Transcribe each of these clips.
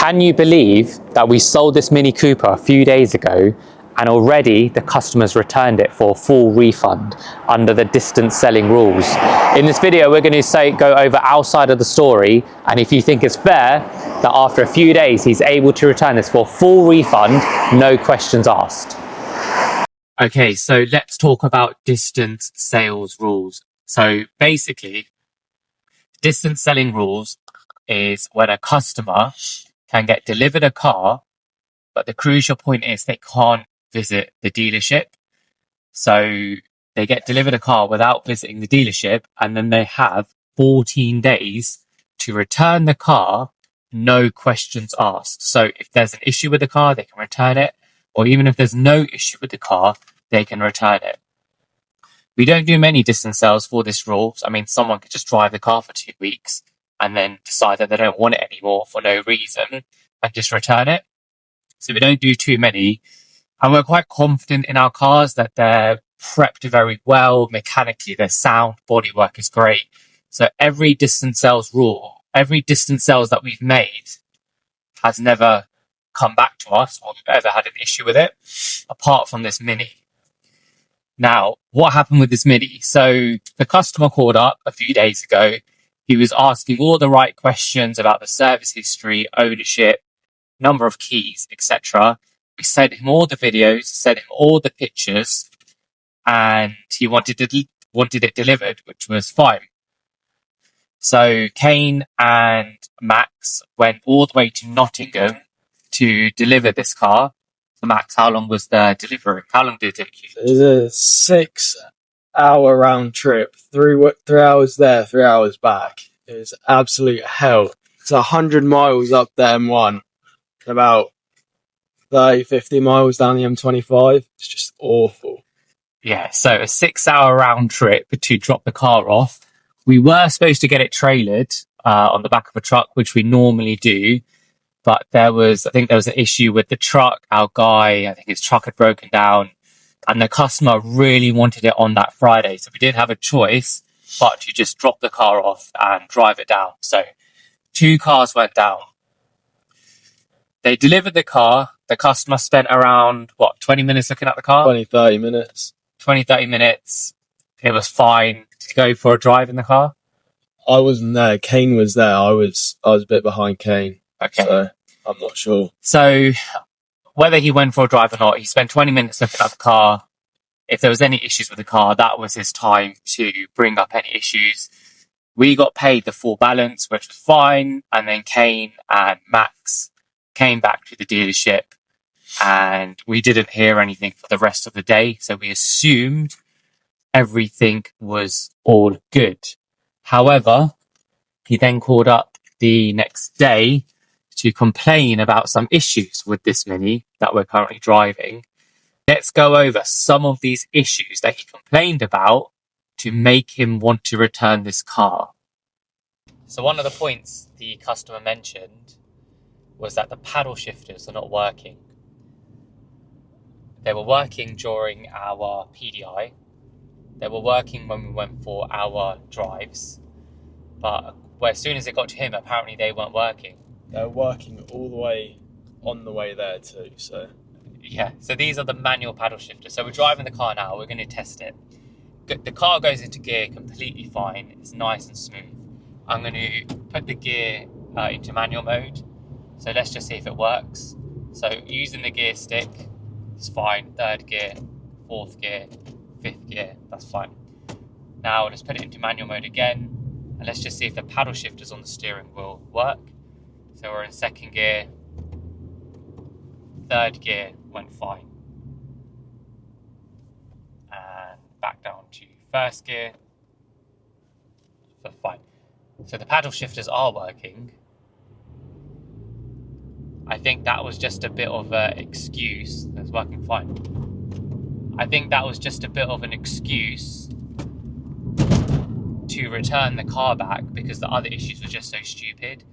Can you believe that we sold this Mini Cooper a few days ago and already the customers returned it for a full refund under the distance selling rules? In this video, we're going to go over our side of the story, and if you think it's fair that after a few days he's able to return this for a full refund, no questions asked. Okay, so let's talk about distance sales rules. So basically, distance selling rules is when a customer can get delivered a car, but the crucial point is they can't visit the dealership. So they get delivered a car without visiting the dealership, and then they have 14 days to return the car, no questions asked. So if there's an issue with the car, they can return it, or even if there's no issue with the car, they can return it. We don't do many distance sales for this rule. I mean, someone could just drive the car for 2 weeks and then decide that they don't want it anymore for no reason and just return it. So we don't do too many. And we're quite confident in our cars that they're prepped very well. Mechanically, their sound, bodywork is great. So every distance sales rule, every distance sales that we've made has never come back to us or we've ever had an issue with it, apart from this Mini. Now, what happened with this Mini? So the customer called up a few days ago. He was asking all the right questions about the service history, ownership, number of keys, etc. We sent him all the videos, sent him all the pictures, and he wanted it delivered, which was fine. So Kane and Max went all the way to Nottingham to deliver this car. So Max, how long was the delivery? How long did it take you? It was a 6-hour round trip. 3 hours there, 3 hours back. It was absolute hell. It's 100 miles up the M1 and about 50 miles down the M25. It's just awful. Yeah, so a 6-hour round trip to drop the car off. We were supposed to get it trailered on the back of a truck, which we normally do. But I think there was an issue with the truck. Our guy, I think his truck had broken down, and the customer really wanted it on that Friday. So we didn't have a choice but to just drop the car off and drive it down. So 2 cars went down. They delivered the car. The customer spent around, 20 minutes looking at the car? 20-30 minutes. 20-30 minutes. It was fine to go for a drive in the car. I wasn't there. Kane was there. I was a bit behind Kane. Okay. So I'm not sure. So whether he went for a drive or not, he spent 20 minutes looking at the car. If there was any issues with the car, that was his time to bring up any issues. We got paid the full balance, which was fine. And then Kane and Max came back to the dealership and we didn't hear anything for the rest of the day. So we assumed everything was all good. However, he then called up the next day to complain about some issues with this Mini that we're currently driving. Let's go over some of these issues that he complained about to make him want to return this car. So one of the points the customer mentioned was that the paddle shifters are not working. They were working during our PDI. They were working when we went for our drives. But as soon as it got to him, apparently they weren't working. They're working all the way on the way there too. So yeah, so these are the manual paddle shifters. So we're driving the car now. We're going to test it. The car goes into gear completely fine. It's nice and smooth. I'm going to put the gear into manual mode. So let's just see if it works. So using the gear stick, it's fine. 3rd gear, 4th gear, 5th gear, that's fine. Now let's put it into manual mode again. And let's just see if the paddle shifters on the steering wheel work. So we're in 2nd gear. 3rd gear went fine. And back down to 1st gear. So fine. So the paddle shifters are working. I think that was just a bit of an excuse. It's working fine. I think that was just a bit of an excuse to return the car back because the other issues were just so stupid.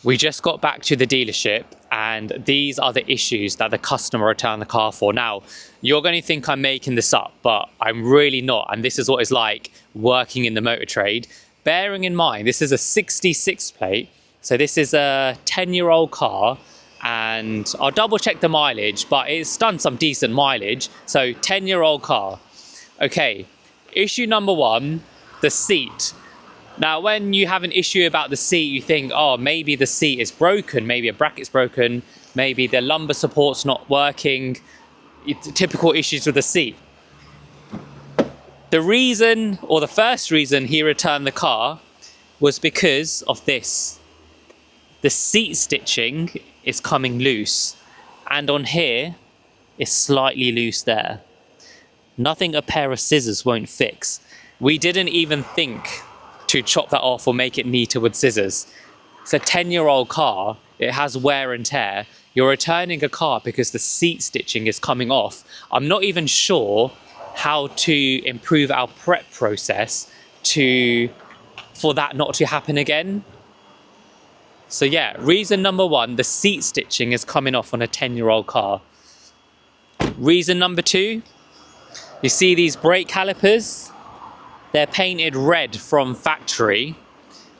We just got back to the dealership and these are the issues that the customer returned the car for. Now, you're going to think I'm making this up, but I'm really not. And this is what it's like working in the motor trade. Bearing in mind, this is a 66 plate. So this is a 10-year-old car, and I'll double check the mileage, but it's done some decent mileage. So 10-year-old car. Okay, issue number one, the seat. Now, when you have an issue about the seat, you think, oh, maybe the seat is broken, maybe a bracket's broken, maybe the lumbar support's not working. Typical issues with the seat. The reason, or the first reason he returned the car was because of this. The seat stitching is coming loose, and on here it's slightly loose there. Nothing a pair of scissors won't fix. We didn't even think to chop that off or make it neater with scissors. It's a 10-year-old car, it has wear and tear. You're returning a car because the seat stitching is coming off. I'm not even sure how to improve our prep process for that not to happen again. So yeah, reason number one, the seat stitching is coming off on a 10-year-old car. Reason number two, you see these brake calipers? They're painted red from factory.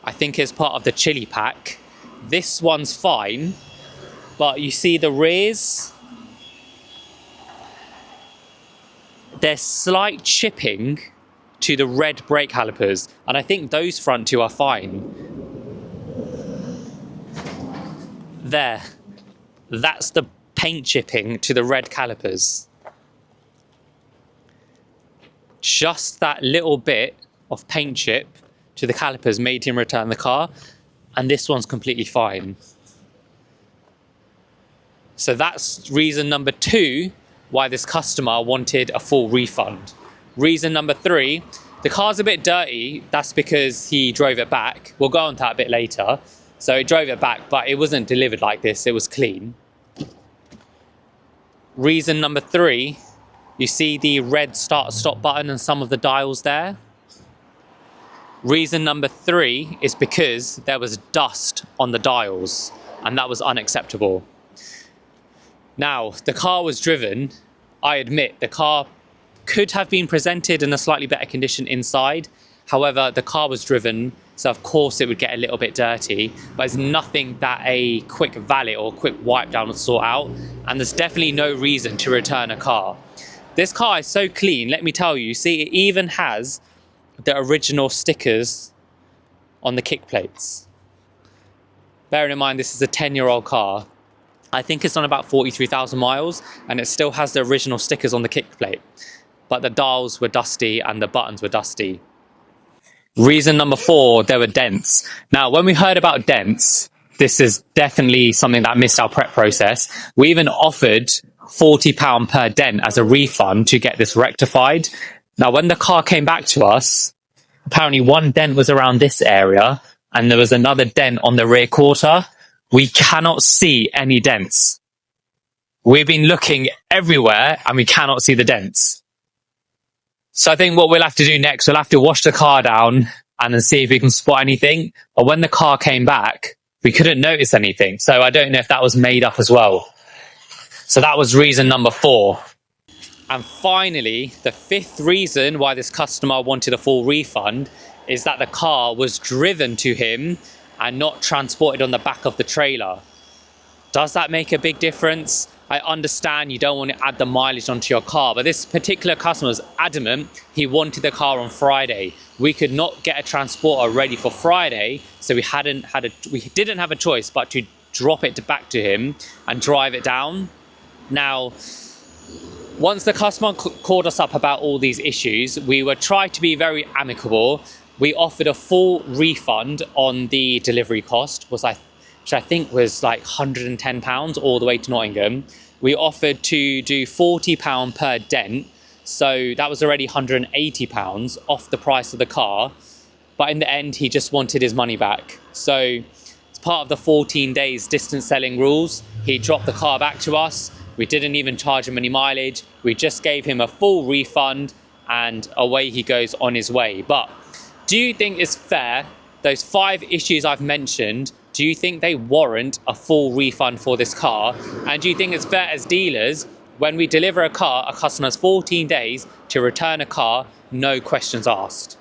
I think it's part of the chili pack. This one's fine, but you see the rears? There's slight chipping to the red brake calipers, and I think those front two are fine. There, that's the paint chipping to the red calipers. Just that little bit of paint chip to the calipers made him return the car, and this one's completely fine. So that's reason number two why this customer wanted a full refund. Reason number three, the car's a bit dirty. That's because he drove it back. We'll go on to that a bit later. So he drove it back, but it wasn't delivered like this. It was clean. Reason number three, you see the red start-stop button and some of the dials there? Reason number three is because there was dust on the dials, and that was unacceptable. Now, the car was driven. I admit the car could have been presented in a slightly better condition inside. However, the car was driven, so of course it would get a little bit dirty, but it's nothing that a quick valet or quick wipe down would sort out, and there's definitely no reason to return a car. This car is so clean, let me tell you. See, it even has the original stickers on the kick plates. Bearing in mind this is a 10-year-old car. I think it's on about 43,000 miles, and it still has the original stickers on the kick plate. But the dials were dusty and the buttons were dusty. Reason number four, there were dents. Now, when we heard about dents, this is definitely something that missed our prep process. We even offered £40 per dent as a refund to get this rectified. Now, when the car came back to us, apparently one dent was around this area and there was another dent on the rear quarter. We cannot see any dents. We've been looking everywhere and we cannot see the dents. So I think what we'll have to do next, we'll have to wash the car down and then see if we can spot anything. But when the car came back, we couldn't notice anything. So I don't know if that was made up as well. So that was reason number four. And finally, the fifth reason why this customer wanted a full refund is that the car was driven to him and not transported on the back of the trailer. Does that make a big difference? I understand you don't want to add the mileage onto your car, but this particular customer was adamant he wanted the car on Friday. We could not get a transporter ready for Friday, so we didn't have a choice but to drop it back to him and drive it down. Now, once the customer called us up about all these issues, we were trying to be very amicable. We offered a full refund on the delivery cost, which I think was like £110 all the way to Nottingham. We offered to do £40 per dent, so that was already £180 off the price of the car. But in the end, he just wanted his money back. So as part of the 14 days distance selling rules, he dropped the car back to us. We didn't even charge him any mileage. We just gave him a full refund and away he goes on his way. But do you think it's fair, those 5 issues I've mentioned, do you think they warrant a full refund for this car? And do you think it's fair as dealers, when we deliver a car, a customer has 14 days to return a car, no questions asked?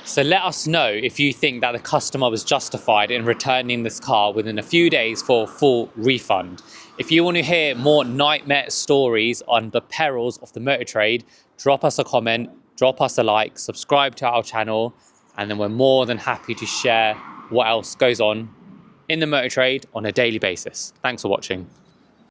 So let us know if you think that the customer was justified in returning this car within a few days for a full refund. If you want to hear more nightmare stories on the perils of the motor trade, drop us a comment, drop us a like, subscribe to our channel, and then we're more than happy to share what else goes on in the motor trade on a daily basis. Thanks for watching.